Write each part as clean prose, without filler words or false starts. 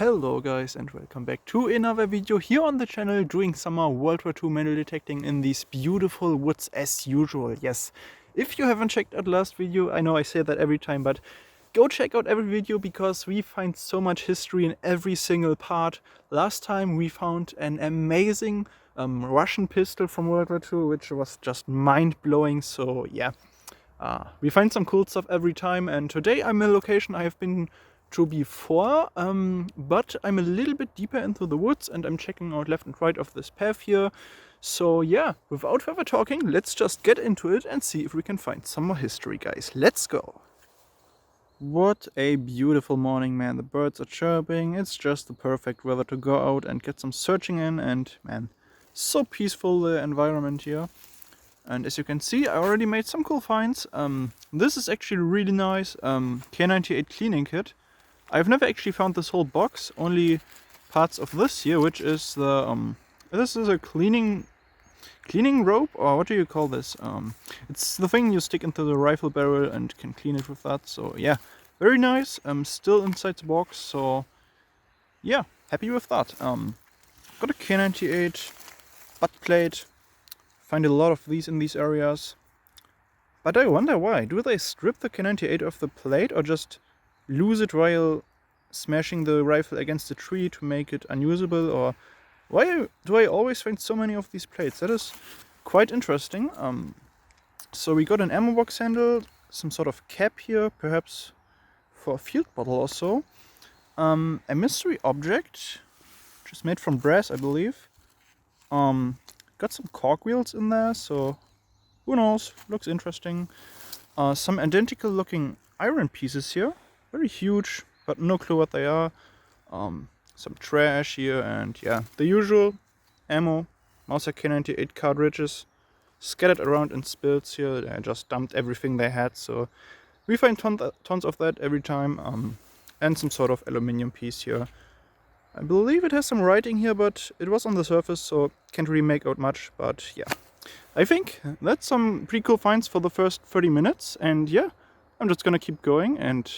Hello guys and welcome back to another video here on the channel doing some more WW2 metal detecting in these beautiful woods as usual. Yes, if you haven't checked out last video, I know I say that every time, but go check out every video because we find so much history in every single part. Last time we found an amazing Russian pistol from World War II, which was just mind-blowing, so yeah. We find some cool stuff every time, and today I'm in a location I have been to before, but I'm a little bit deeper into the woods and I'm checking out left and right of this path here. So yeah, without further talking, let's just get into it and see if we can find some more history, guys. Let's go! What a beautiful morning, man. The birds are chirping. It's just the perfect weather to go out and get some searching in, and man, so peaceful the environment here. And as you can see, I already made some cool finds. This is actually really nice K98 cleaning kit. I've never actually found this whole box, only parts of this here, which is the this is a cleaning rope, or what do you call this? It's the thing you stick into the rifle barrel and can clean it with that. So yeah, very nice. Still inside the box, so yeah, happy with that. Got a K98 butt plate. Find a lot of these in these areas, but I wonder why. Do they strip the K98 off the plate or just lose it while smashing the rifle against a tree to make it unusable? Or why do I always find so many of these plates? That is quite interesting. So we got an ammo box handle, some sort of cap here, perhaps for a field bottle or so. A mystery object, which is made from brass, I believe. Got some cork wheels in there, so who knows, looks interesting. Some identical looking iron pieces here, very huge, but no clue what they are. Some trash here, and yeah, the usual ammo, Mauser K98 cartridges, scattered around in spills here. I just dumped everything they had, so we find tons of that every time. And some sort of aluminium piece here. I believe it has some writing here, but it was on the surface, so can't really make out much, but yeah. I think that's some pretty cool finds for the first 30 minutes, and yeah, I'm just gonna keep going and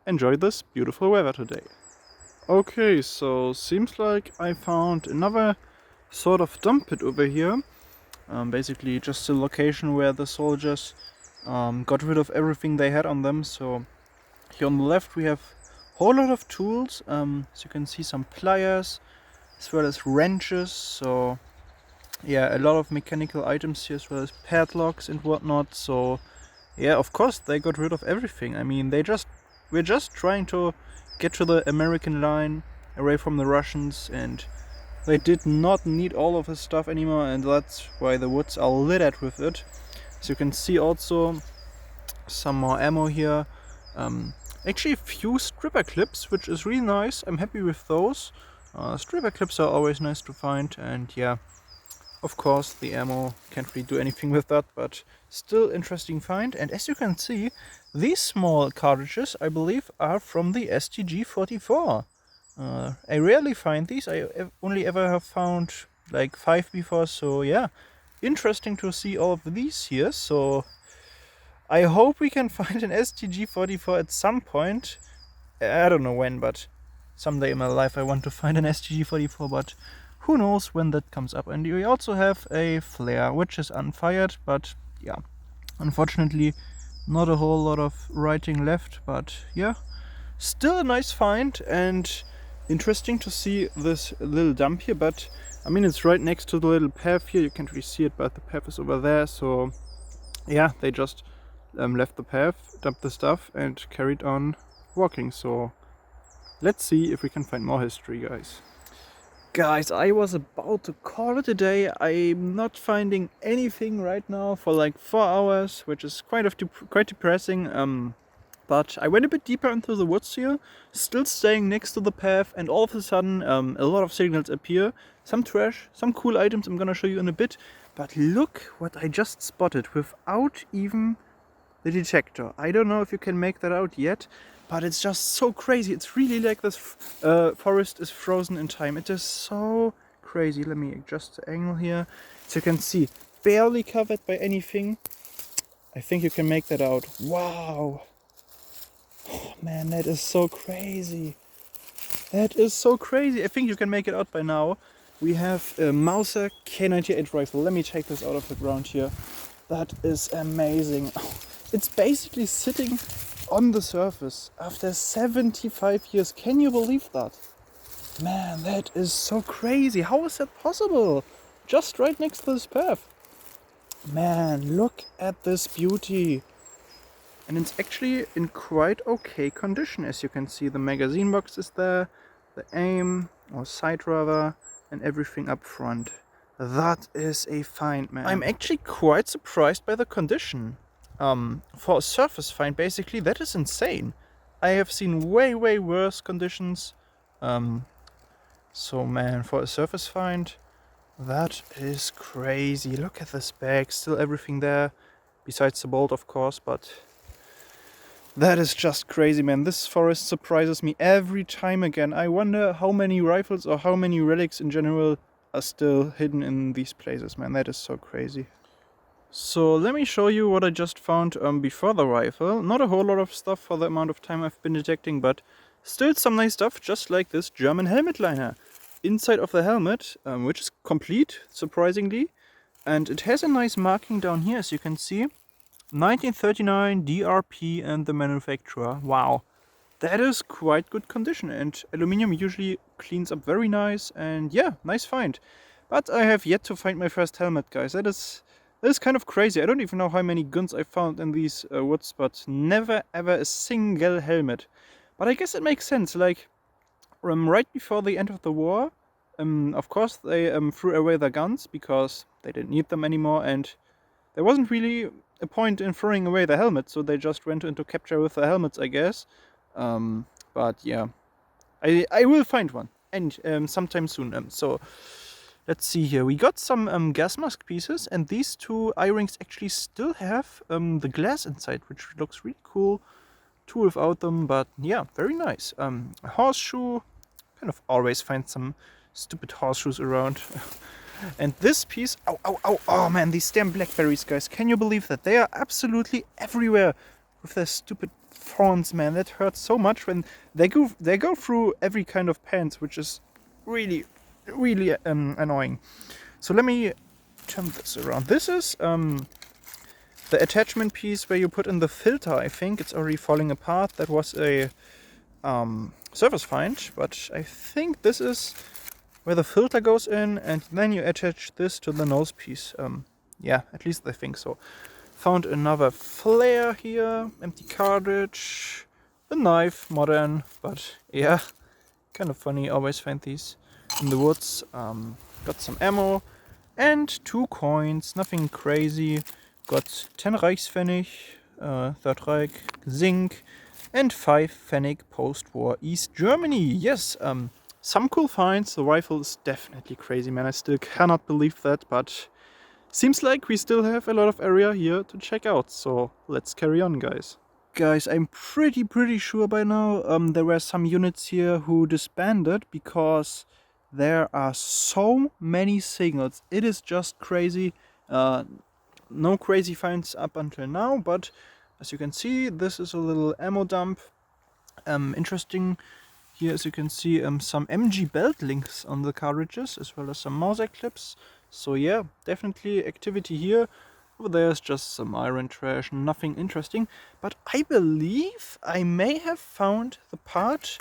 enjoy this beautiful weather today. Okay, so seems like I found another sort of dump pit over here. Basically just a location where the soldiers got rid of everything they had on them. So here on the left we have whole lot of tools, as you can see, some pliers as well as wrenches, so yeah, a lot of mechanical items here as well as padlocks and whatnot. So yeah, of course they got rid of everything. I mean, we're just trying to get to the American line away from the Russians, and they did not need all of this stuff anymore, and that's why the woods are littered with it. As you can see, also some more ammo here. Actually a few stripper clips, which is really nice. I'm happy with those. Stripper clips are always nice to find, and yeah, of course the ammo, can't really do anything with that, but still interesting find. And as you can see, these small cartridges, I believe, are from the STG-44. I rarely find these. I only ever have found like 5 before, so yeah, interesting to see all of these here. So I hope we can find an STG-44 at some point. I don't know when, but someday in my life I want to find an STG-44, but who knows when that comes up. And we also have a flare, which is unfired, but yeah, unfortunately not a whole lot of writing left, but yeah, still a nice find and interesting to see this little dump here. But I mean, it's right next to the little path here. You can't really see it, but the path is over there, so yeah, they just left the path, dumped the stuff, and carried on walking. So let's see if we can find more history, guys. Guys, I was about to call it a day. I'm not finding anything right now for like 4 hours, which is quite depressing. But I went a bit deeper into the woods here, still staying next to the path, and all of a sudden a lot of signals appear. Some trash, some cool items I'm gonna show you in a bit. But look what I just spotted without even the detector. I don't know if you can make that out yet, but it's just so crazy. It's really like this forest is frozen in time. It is so crazy. Let me adjust the angle here. So you can see, barely covered by anything. I think you can make that out. Wow. Oh, man, that is so crazy. That is so crazy. I think you can make it out by now. We have a Mauser K98 rifle. Let me take this out of the ground here. That is amazing. It's basically sitting on the surface after 75 years. Can you believe that? Man, that is so crazy. How is that possible? Just right next to this path. Man, look at this beauty. And it's actually in quite okay condition. As you can see, the magazine box is there, the aim or sight rather, and everything up front. That is a find, man. I'm actually quite surprised by the condition. For a surface find, basically, that is insane. I have seen way worse conditions. So man, for a surface find, that is crazy. Look at this bag, still everything there, besides the bolt of course, but that is just crazy, man. This forest surprises me every time again. I wonder how many rifles or how many relics in general are still hidden in these places, man. That is so crazy. So let me show you what I just found before the rifle. Not a whole lot of stuff for the amount of time I've been detecting, but still some nice stuff, just like this German helmet liner. Inside of the helmet, which is complete, surprisingly. And it has a nice marking down here, as you can see. 1939 DRP and the manufacturer. Wow, that is quite good condition, and aluminium usually cleans up very nice, and yeah, nice find. But I have yet to find my first helmet, guys. That is kind of crazy. I don't even know how many guns I found in these woods, but never ever a single helmet. But I guess it makes sense, like right before the end of the war, of course they threw away their guns because they didn't need them anymore, and there wasn't really a point in throwing away the helmet, so they just went into capture with the helmets, I guess. But yeah, I will find one, and sometime soon. So let's see here. We got some gas mask pieces, and these two eye-rings actually still have the glass inside, which looks really cool. Two without them, but yeah, very nice. A horseshoe. Kind of always find some stupid horseshoes around. And this piece, oh man, these damn blackberries, guys, can you believe that? They are absolutely everywhere with their stupid thorns, man. That hurts so much when they go through every kind of pants, which is really annoying. So let me turn this around. This is the attachment piece where you put in the filter. I think it's already falling apart. That was a surface find, but I think this is where the filter goes in, and then you attach this to the nose piece. Yeah, at least I think so. Found another flare here, empty cartridge, a knife, modern, but yeah, kind of funny. Always find these in the woods. Got some ammo and 2 coins, nothing crazy. Got 10 Reichspfennig, Third Reich, zinc, and 5 Pfennig post-war East Germany. Yes, some cool finds. The rifle is definitely crazy, man. I still cannot believe that, but seems like we still have a lot of area here to check out. So let's carry on, guys. Guys, I'm pretty sure by now there were some units here who disbanded because there are so many signals. It is just crazy. No crazy finds up until now, but as you can see, this is a little ammo dump. Interesting. Here, as you can see, some MG belt links on the cartridges, as well as some Mauser clips. So yeah, definitely activity here. Over there is just some iron trash, nothing interesting. But I believe I may have found the part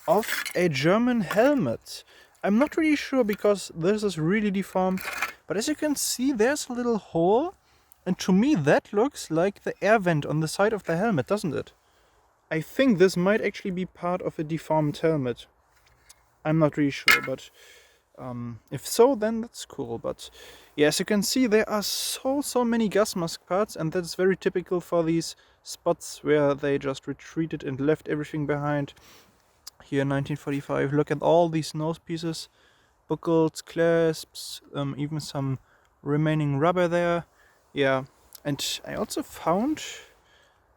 of a German helmet. I'm not really sure because this is really deformed. But as you can see, there's a little hole. And to me, that looks like the air vent on the side of the helmet, doesn't it? I think this might actually be part of a deformed helmet. I'm not really sure, but if so, then that's cool. But yeah, as you can see, there are so many gas mask parts, and that's very typical for these spots where they just retreated and left everything behind. Here in 1945, look at all these nose pieces, buckles, clasps, even some remaining rubber there. Yeah, and I also found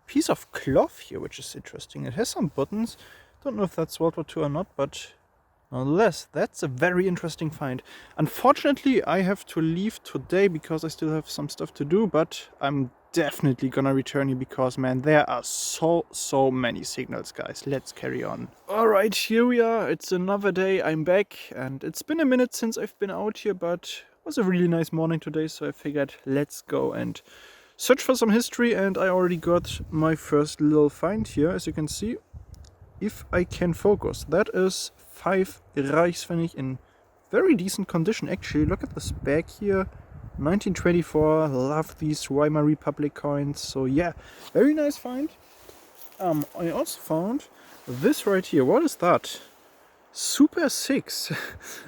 piece of cloth here, which is interesting. It has some buttons. Don't know if that's World War II or not, but Nonetheless, that's a very interesting find. Unfortunately, I have to leave today because I still have some stuff to do, but I'm definitely gonna return you because, man, there are so many signals, guys. Let's carry on. Alright, here we are. It's another day. I'm back, and it's been a minute since I've been out here, but it was a really nice morning today, so I figured let's go and search for some history, and I already got my first little find here, as you can see. If I can focus, that is 5 Reichspfennig in very decent condition actually. Look at this bag here, 1924. Love these Weimar Republic coins. So yeah, very nice find. I also found this right here. What is that? Super 6.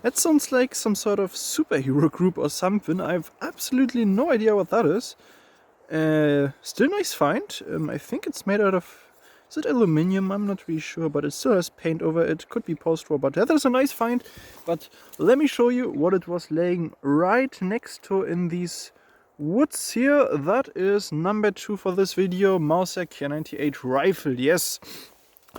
That sounds like some sort of superhero group or something. I have absolutely no idea what that is. Still nice find. I think it's made out of, is it aluminium? I'm not really sure, but it still has paint over it. Could be post-war, but that is a nice find. But let me show you what it was laying right next to in these woods here. That is number 2 for this video, Mauser K98 rifle. Yes,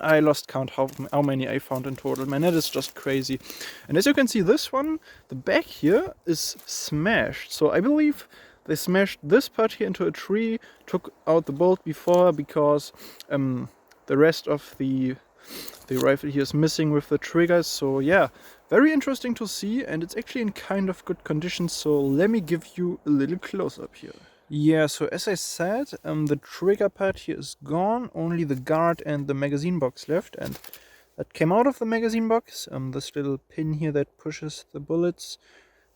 I lost count how many I found in total. Man, that is just crazy. And as you can see, this one, the back here is smashed. So I believe they smashed this part here into a tree, took out the bolt before because the rest of the rifle here is missing with the triggers. So yeah, very interesting to see, and it's actually in kind of good condition. So let me give you a little close-up here. Yeah, so as I said, the trigger part here is gone, only the guard and the magazine box left, and that came out of the magazine box. This little pin here that pushes the bullets,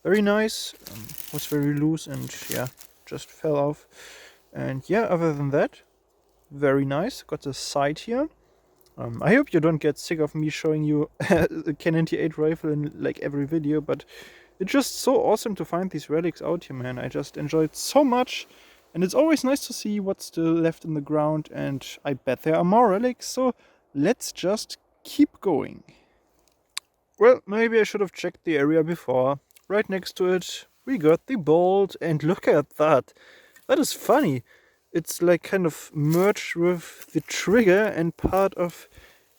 very nice, was very loose and yeah, just fell off. And yeah, other than that, very nice. Got the sight here. I hope you don't get sick of me showing you a K98 rifle in like every video, but it's just so awesome to find these relics out here, man. I just enjoyed so much, and it's always nice to see what's still left in the ground, and I bet there are more relics, so let's just keep going. Well, maybe I should have checked the area before. Right next to it, we got the bolt, and look at that. That is funny. It's like kind of merged with the trigger and part of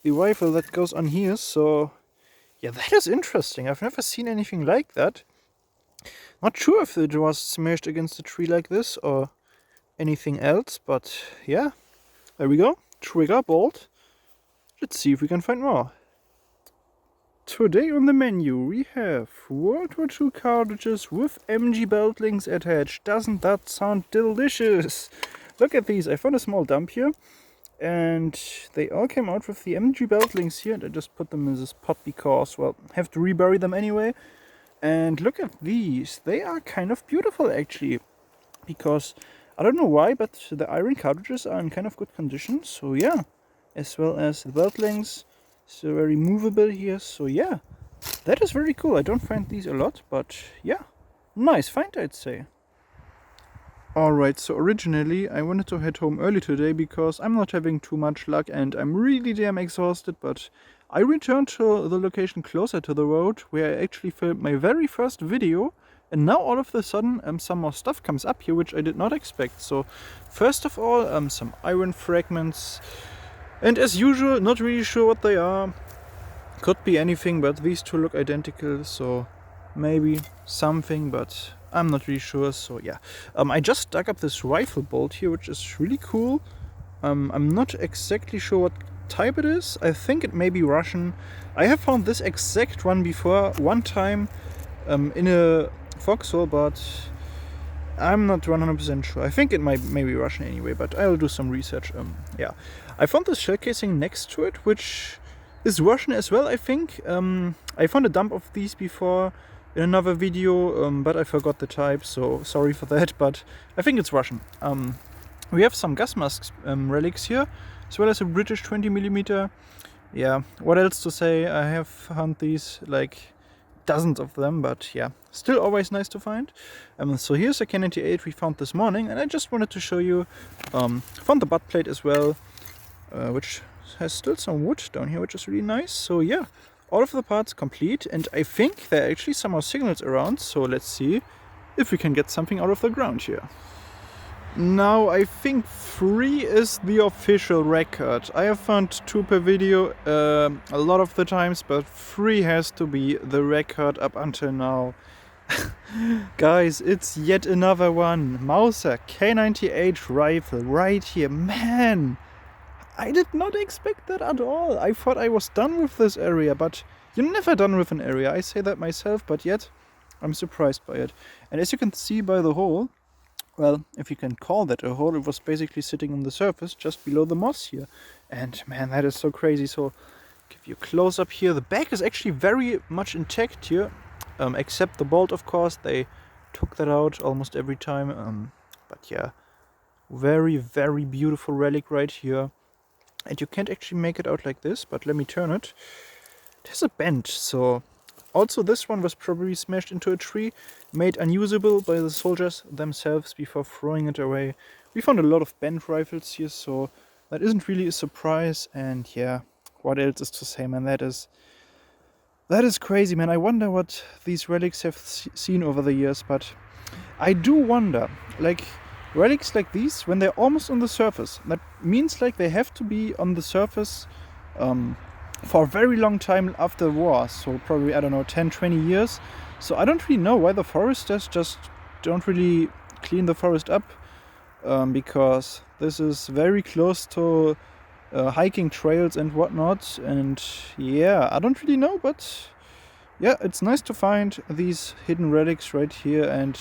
the rifle that goes on here, so yeah, that is interesting. I've never seen anything like that. Not sure if it was smashed against a tree like this or anything else, but yeah, there we go. Trigger, bolt. Let's see if we can find more. Today on the menu we have World War II cartridges with MG belt links attached. Doesn't that sound delicious? Look at these. I found a small dump here, and they all came out with the MG belt links here, and I just put them in this pot because, well, I have to rebury them anyway. And look at these. They are kind of beautiful actually, because I don't know why, but the iron cartridges are in kind of good condition. So yeah, as well as the belt links. So very movable here. So yeah, that is very cool. I don't find these a lot, but yeah, nice find, I'd say. Alright, so originally I wanted to head home early today because I'm not having too much luck and I'm really damn exhausted, but I returned to the location closer to the road where I actually filmed my very first video, and now all of a sudden some more stuff comes up here which I did not expect. So first of all, some iron fragments, and as usual, not really sure what they are. Could be anything, but these two look identical, so maybe something, but I'm not really sure. So yeah, I just dug up this rifle bolt here, which is really cool. I'm not exactly sure what type it is. I think it may be Russian. I have found this exact one before one time in a foxhole, but I'm not 100% sure. I think it may be Russian anyway, but I'll do some research. Yeah, I found this shell casing next to it, which is Russian as well, I think. I found a dump of these before in another video, but I forgot the type, so sorry for that, but I think it's Russian. We have some gas masks relics here, as well as a British 20mm. Yeah, what else to say? I have found these like dozens of them, but yeah, still always nice to find. So here's a K98 we found this morning, and I just wanted to show you. Found the butt plate as well, which has still some wood down here, which is really nice. So yeah, all of the parts complete, and I think there are actually some more signals around, so let's see if we can get something out of the ground here. Now I think 3 is the official record. I have found 2 per video a lot of the times, but 3 has to be the record up until now. Guys, it's yet another one. Mauser K98 rifle right here. Man, I did not expect that at all. I thought I was done with this area, but you're never done with an area. I say that myself, but yet I'm surprised by it. And as you can see by the hole, well, if you can call that a hole, it was basically sitting on the surface just below the moss here. And man, that is so crazy. So give you a close up here. The back is actually very much intact here, except the bolt, of course. They took that out almost every time. But yeah, very, very beautiful relic right here. And you can't actually make it out like this, but let me turn it. There's a bend, so also this one was probably smashed into a tree, made unusable by the soldiers themselves before throwing it away. We found a lot of bent rifles here, so that isn't really a surprise. And yeah, what else is to say, man? That is crazy, man. I wonder what these relics have seen over the years, but I do wonder, like, relics like these, when they're almost on the surface, that means like they have to be on the surface for a very long time after the war, so probably, I don't know, 10-20 years. So I don't really know why the foresters just don't really clean the forest up, because this is very close to hiking trails and whatnot. And yeah, I don't really know, but yeah, it's nice to find these hidden relics right here. And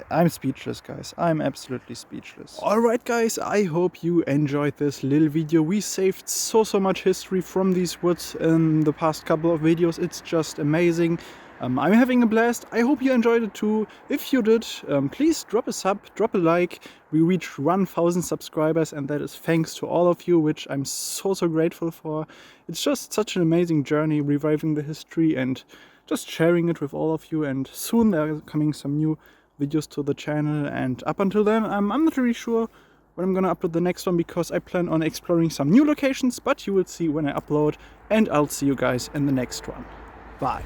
I'm speechless, guys. I'm absolutely speechless. Alright, guys, I hope you enjoyed this little video. We saved so much history from these woods in the past couple of videos. It's just amazing. I'm having a blast. I hope you enjoyed it too. If you did, please drop a sub, drop a like. We reached 1,000 subscribers, and that is thanks to all of you, which I'm so grateful for. It's just such an amazing journey, reviving the history and just sharing it with all of you. And soon there are coming some new videos to the channel, and up until then I'm not really sure when I'm gonna upload the next one, because I plan on exploring some new locations, but you will see when I upload, and I'll see you guys in the next one. Bye.